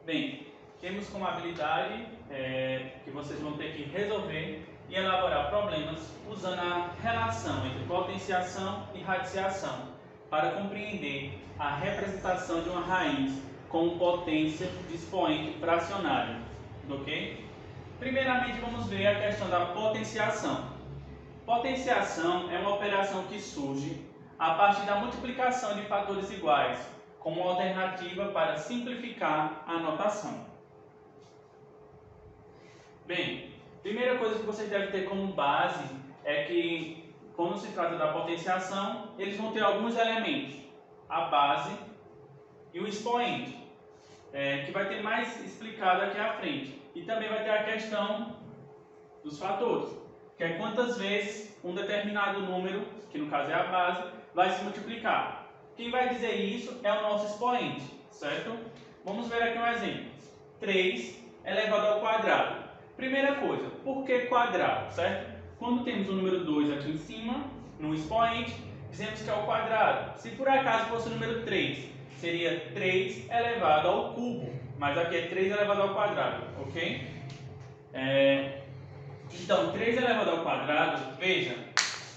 Bem, temos como habilidade que vocês vão ter que resolver e elaborar problemas usando a relação entre potenciação e radiciação para compreender a representação de uma raiz com potência de expoente fracionário, ok? Primeiramente vamos ver a questão da potenciação. Potenciação é uma operação que surge a partir da multiplicação de fatores iguais, como alternativa para simplificar a notação. Bem, primeira coisa que vocês devem ter como base é que, quando se trata da potenciação, eles vão ter alguns elementos, a base e o expoente, que vai ter mais explicado aqui à frente. E também vai ter a questão dos fatores, que é quantas vezes um determinado número, que no caso é a base, vai se multiplicar. Quem vai dizer isso é o nosso expoente, certo? Vamos ver aqui um exemplo. 3 elevado ao quadrado. Primeira coisa, por que quadrado, certo? Quando temos o número 2 aqui em cima, no expoente, dizemos que é o quadrado. Se por acaso fosse o número 3, seria 3 elevado ao cubo, mas aqui é 3 elevado ao quadrado, ok? Então, 3 elevado ao quadrado, veja,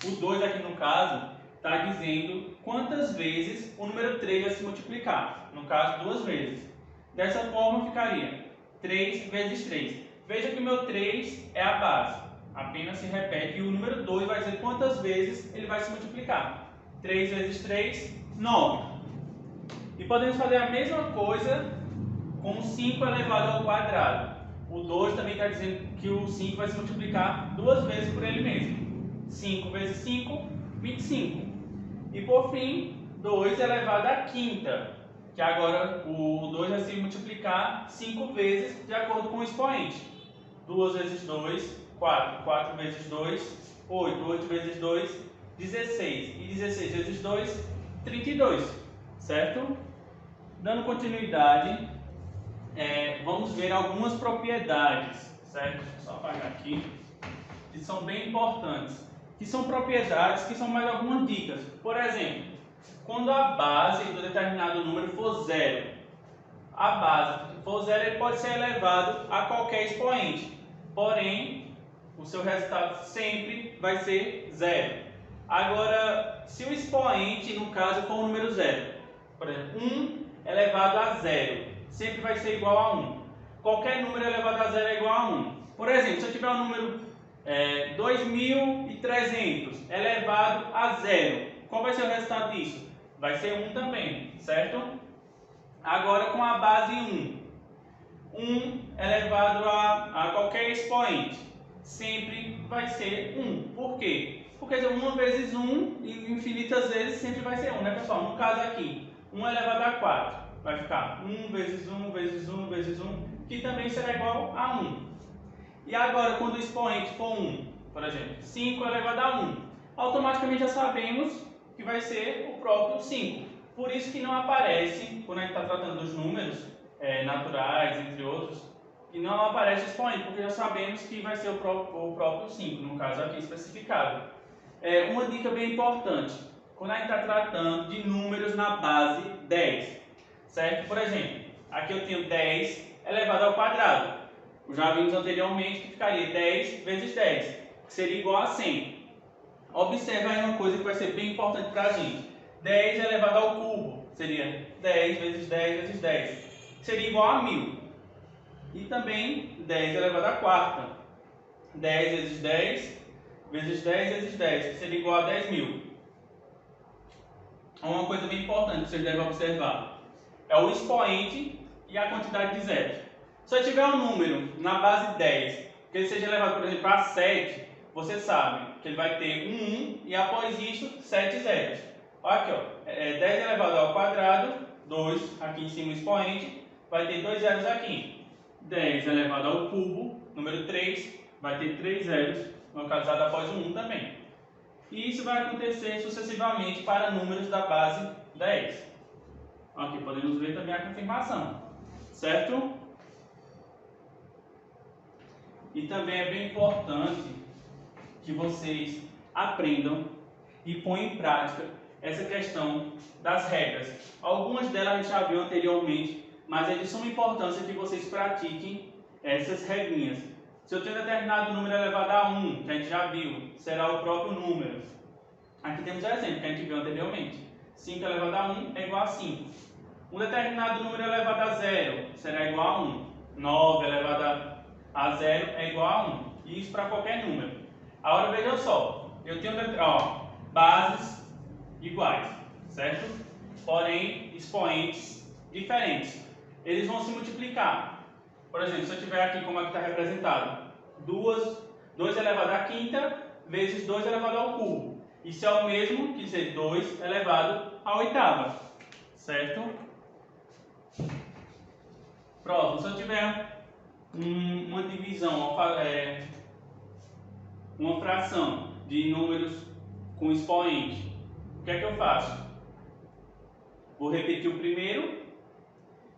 o 2 aqui no caso está dizendo quantas vezes o número 3 vai se multiplicar, no caso 2 vezes. Dessa forma ficaria 3 vezes 3. Veja que o meu 3 é a base, apenas se repete, e o número 2 vai dizer quantas vezes ele vai se multiplicar. 3 vezes 3, 9. E podemos fazer a mesma coisa com 5 elevado ao quadrado. O 2 também está dizendo que o 5 vai se multiplicar 2 vezes por ele mesmo. 5 vezes 5, 25. E por fim, 2 elevado à quinta, que agora o 2 vai se multiplicar 5 vezes de acordo com o expoente. 2 vezes 2, 4. 4 vezes 2, 8. 8 vezes 2, 16. E 16 vezes 2, 32. Certo? Dando continuidade, vamos ver algumas propriedades, certo? Deixa eu só apagar aqui, que são bem importantes. Que são propriedades que são mais algumas dicas. Por exemplo, quando a base do determinado número for zero, a base for zero, ele pode ser elevado a qualquer expoente. Porém, o seu resultado sempre vai ser zero. Agora, se o expoente, no caso, for um número zero, por exemplo, 1 elevado a zero, sempre vai ser igual a 1. Qualquer número elevado a zero é igual a 1. Por exemplo, se eu tiver um número 2.300 elevado a zero, qual vai ser o resultado disso? Vai ser 1 também, certo? Agora com a base 1. 1 elevado a qualquer expoente, sempre vai ser 1. Por quê? Porque 1 vezes 1, infinitas vezes, sempre vai ser 1, né, pessoal? No caso aqui, 1 elevado a 4, vai ficar 1 vezes 1 vezes 1 vezes 1, que também será igual a 1. E agora, quando o expoente for 1, por exemplo, 5 elevado a 1, automaticamente já sabemos que vai ser o próprio 5. Por isso que não aparece, quando a gente está tratando dos números naturais, entre outros, que não aparece o expoente, porque já sabemos que vai ser o próprio 5, no caso aqui especificado. Uma dica bem importante, quando a gente está tratando de números na base 10, certo? Por exemplo, aqui eu tenho 10 elevado ao quadrado. Já vimos anteriormente que ficaria 10 vezes 10, que seria igual a 100. Observe aí uma coisa que vai ser bem importante para a gente. 10 elevado ao cubo seria 10 vezes 10 vezes 10, que seria igual a 1000. E também 10 elevado à quarta. 10 vezes 10 vezes 10 vezes 10, que seria igual a 10.000. Uma coisa bem importante que vocês devem observar é o expoente e a quantidade de zeros. Se eu tiver um número na base 10, que ele seja elevado, por exemplo, a 7, você sabe que ele vai ter um 1 e após isso 7 zeros. Olha aqui, ó, 10 elevado ao quadrado, 2 aqui em cima o expoente, vai ter 2 zeros aqui. 10 elevado ao cubo, número 3, vai ter 3 zeros, localizado após o 1 também. E isso vai acontecer sucessivamente para números da base 10. Aqui podemos ver também a confirmação, certo? E também é bem importante que vocês aprendam e ponham em prática essa questão das regras. Algumas delas a gente já viu anteriormente mas é de suma importância que vocês pratiquem essas regrinhas. Se eu tenho determinado número elevado a 1, que a gente já viu, será o próprio número. Aqui temos o exemplo que a gente viu anteriormente. 5 elevado a 1 é igual a 5. Um determinado número elevado a 0 será igual a 1. 9 elevado a 0 é igual a 1. E isso para qualquer número. Agora veja só, eu tenho bases iguais, certo? Porém, expoentes diferentes. Eles vão se multiplicar. Por exemplo, se eu tiver aqui como é que está representado, 2 elevado à quinta vezes 2 elevado ao cubo. Isso é o mesmo que dizer 2 elevado à oitava, certo? Próximo, se eu tiver uma divisão, uma fração de números com expoente, o que é que eu faço? Vou repetir o primeiro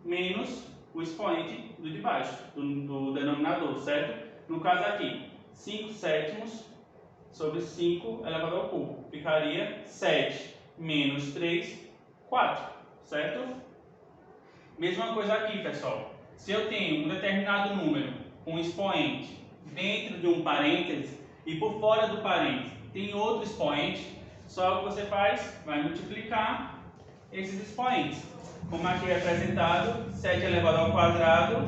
menos o expoente do de baixo, do denominador, certo? No caso aqui, 5 sétimos sobre 5 elevado ao cubo. Ficaria 7 menos 3, 4, certo? Mesma coisa aqui, pessoal. Se eu tenho um determinado número com expoente dentro de um parêntese e por fora do parêntese tem outro expoente, só o que você faz, vai multiplicar esses expoentes. Como aqui é representado, 7 elevado ao quadrado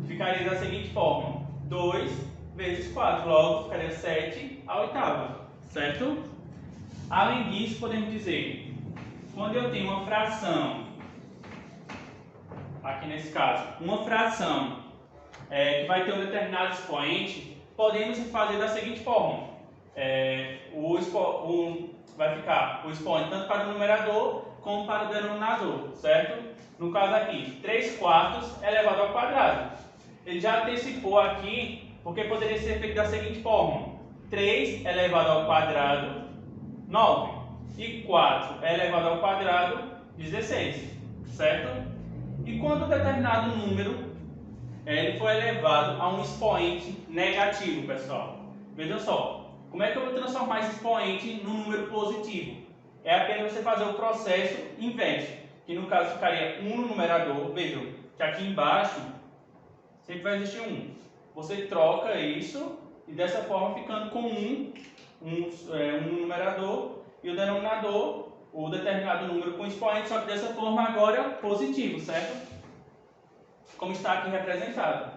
ficaria da seguinte forma: 2 vezes 4, logo ficaria 7 à oitava, certo? Além disso, podemos dizer, quando eu tenho uma fração, aqui nesse caso, uma fração que vai ter um determinado expoente, podemos fazer da seguinte forma: vai ficar o expoente tanto para o numerador como para o denominador, certo? No caso aqui, 3 quartos elevado ao quadrado. Ele já antecipou aqui, porque poderia ser feito da seguinte forma: 3 elevado ao quadrado, 9. E 4 elevado ao quadrado, 16, certo? E quando um determinado número ele for elevado a um expoente negativo, pessoal, veja só, como é que eu vou transformar esse expoente num número positivo? É apenas você fazer o processo inverso, que no caso ficaria 1 no numerador. Vejam que aqui embaixo sempre vai existir 1. Você troca isso e dessa forma ficando com 1 no numerador e o denominador, o determinado número com expoente, só que dessa forma agora positivo, certo? Como está aqui representado.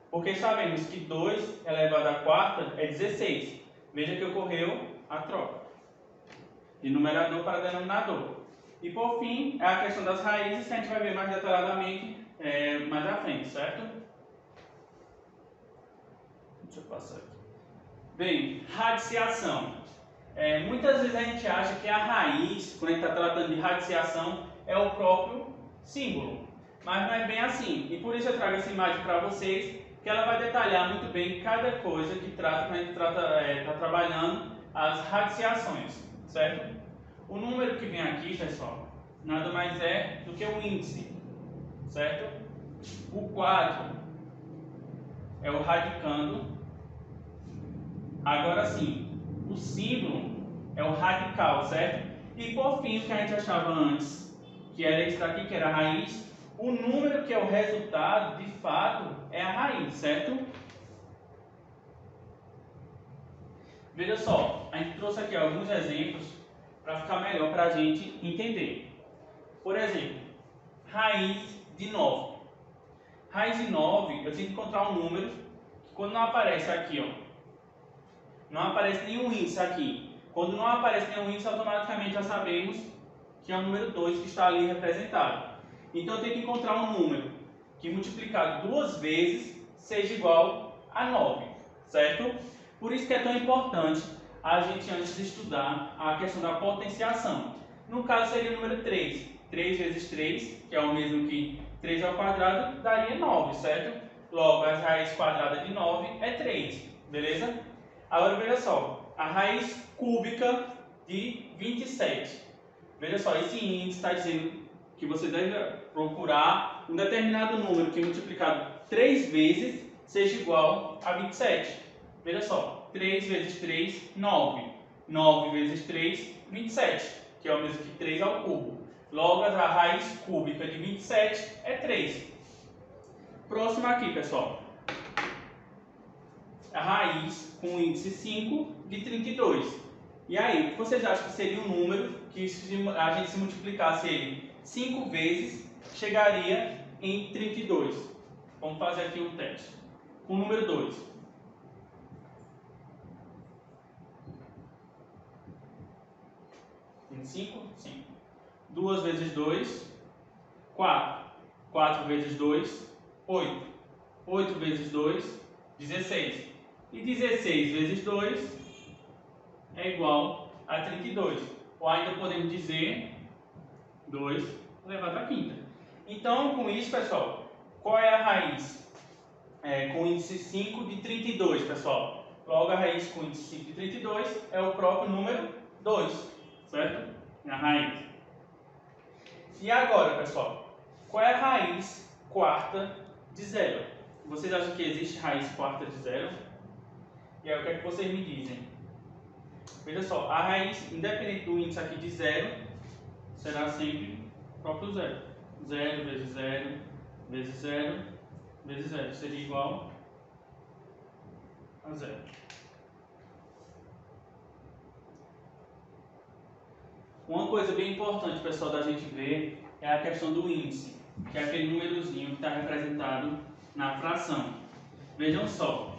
Porque sabemos que 2 elevado à quarta é 16. Veja que ocorreu a troca de numerador para denominador. E por fim, é a questão das raízes, que a gente vai ver mais detalhadamente mais à frente, certo? Deixa eu passar aqui. Bem, radiciação. Muitas vezes a gente acha que a raiz, quando a gente está tratando de radiciação, é o próprio símbolo. Mas não é bem assim. E por isso eu trago essa imagem para vocês, que ela vai detalhar muito bem cada coisa que trata, quando a gente está trabalhando as radiciações, certo? O número que vem aqui, pessoal, nada mais é do que o índice, certo? O quádruplo é o radicando. Agora sim, o símbolo é o radical, certo? E por fim, o que a gente achava antes, que era esse daqui, que era a raiz, o número que é o resultado, de fato, é a raiz, certo? Veja só, a gente trouxe aqui alguns exemplos para ficar melhor para a gente entender. Por exemplo, raiz de 9. Raiz de 9, eu tenho que encontrar um número que quando não aparece aqui, ó, não aparece nenhum índice aqui. Quando não aparece nenhum índice, automaticamente já sabemos que é o número 2 que está ali representado. Então eu tenho que encontrar um número que multiplicado 2 vezes seja igual a 9, certo? Por isso que é tão importante a gente antes de estudar a questão da potenciação. No caso seria o número 3. 3 vezes 3, que é o mesmo que 3 ao quadrado, daria 9, certo? Logo, a raiz quadrada de 9 é 3, beleza? Agora veja só, a raiz cúbica de 27. Veja só, esse índice está dizendo que você deve procurar um determinado número que multiplicado 3 vezes seja igual a 27. Veja só, 3 vezes 3, 9. 9 vezes 3, 27, que é o mesmo que 3 ao cubo. Logo, a raiz cúbica de 27 é 3. Próximo aqui, pessoal. A raiz com índice 5 de 32. E aí, o que vocês acham que seria um número que, se a gente se multiplicasse ele 5 vezes, chegaria em 32? Vamos fazer aqui um teste. Com o número 2. Em 5, 5. 2 vezes 2, 4. 4 vezes 2, 8. 8 vezes 2, 16. E 16 vezes 2 é igual a 32. Ou ainda podemos dizer 2 elevado à quinta. Então, com isso, pessoal, qual é a raiz? Com índice 5 de 32, pessoal. Logo, a raiz com índice 5 de 32 é o próprio número 2, certo? A raiz. E agora, pessoal, qual é a raiz quarta de 0? Vocês acham que existe raiz quarta de 0? E aí, o que é que vocês me dizem? Veja só, a raiz, independente do índice aqui de 0, será sempre o próprio 0. 0 vezes 0 vezes 0 vezes 0 seria igual a 0. Uma coisa bem importante, pessoal, da gente ver é a questão do índice, que é aquele númerozinho que está representado na fração. Vejam só,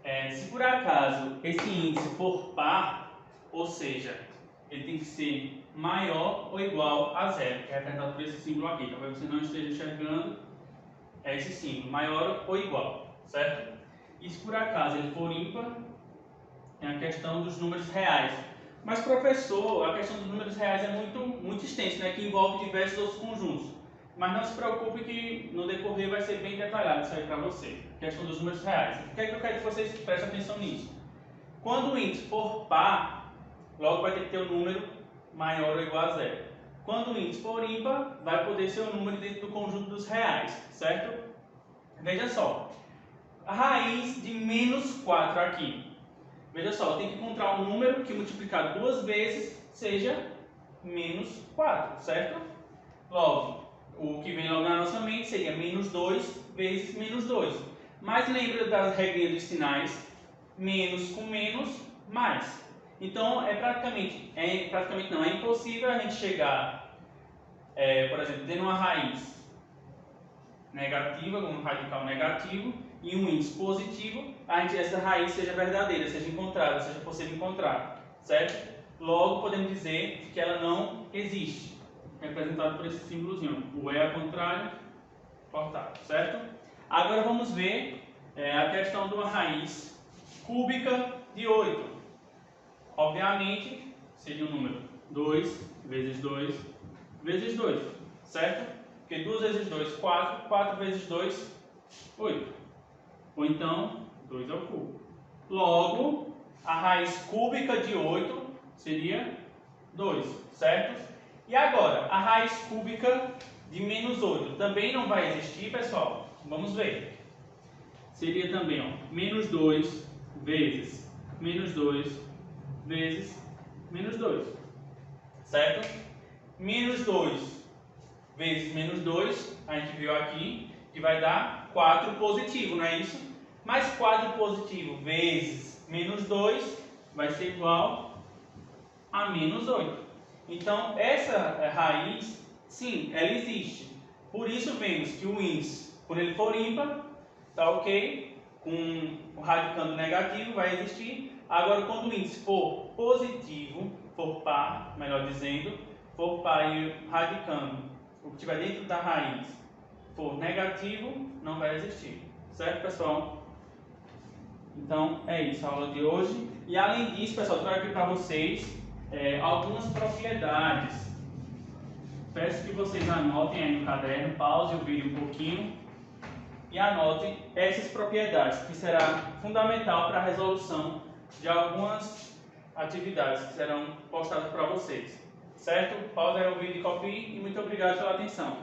se por acaso esse índice for par, ou seja, ele tem que ser maior ou igual a 0, que é representado por esse símbolo aqui. Talvez você não esteja enxergando, é esse símbolo, maior ou igual, certo? E se por acaso ele for ímpar, é a questão dos números reais. Mas, professor, a questão dos números reais é muito extensa, né, que envolve diversos outros conjuntos. Mas não se preocupe que no decorrer vai ser bem detalhado isso aí para você. A questão dos números reais. O que é que eu quero que vocês prestem atenção nisso? Quando o índice for par, logo vai ter que ter um número maior ou igual a 0. Quando o índice for ímpar, vai poder ser um número dentro do conjunto dos reais, certo? Veja só, a raiz de menos 4 aqui. Veja só, eu tenho que encontrar um número que multiplicado 2 vezes seja menos 4, certo? Logo, o que vem logo na nossa mente seria menos 2 vezes menos 2. Mas lembra das regrinhas dos sinais? Menos com menos, mais. Então, é impossível a gente chegar, por exemplo, tendo uma raiz negativa, como um radical negativo, e um índice positivo, essa raiz seja verdadeira, seja encontrada, seja possível encontrar, certo? Logo, podemos dizer que ela não existe, representado por esse símbolozinho, o E ao contrário, cortado, certo? Agora vamos ver a questão de uma raiz cúbica de 8. Obviamente, seria o número 2 vezes 2 vezes 2, certo? Porque 2 vezes 2, 4, 4 vezes 2, 8. Ou então, 2 ao cubo. Logo, a raiz cúbica de 8 seria 2, certo? E agora, a raiz cúbica de menos 8 também não vai existir, pessoal? Vamos ver. Seria também, menos 2 vezes menos 2 vezes menos 2, certo? Menos 2 vezes menos 2, a gente viu aqui, que vai dar 4 positivo, não é isso? Mas 4 positivo vezes menos 2 vai ser igual a menos 8. Então, essa raiz, sim, ela existe. Por isso, vemos que o índice, quando ele for ímpar, tá ok? Com o radicando negativo vai existir. Agora, quando o índice for positivo, for par, melhor dizendo, for par e radicando, o que estiver dentro da raiz for negativo, não vai existir. Certo, pessoal? Então, é isso a aula de hoje. E além disso, pessoal, eu trago aqui para vocês algumas propriedades. Peço que vocês anotem aí no caderno, pause o vídeo um pouquinho e anotem essas propriedades, que será fundamental para a resolução de algumas atividades que serão postadas para vocês. Certo? Pause aí o vídeo e copie e muito obrigado pela atenção.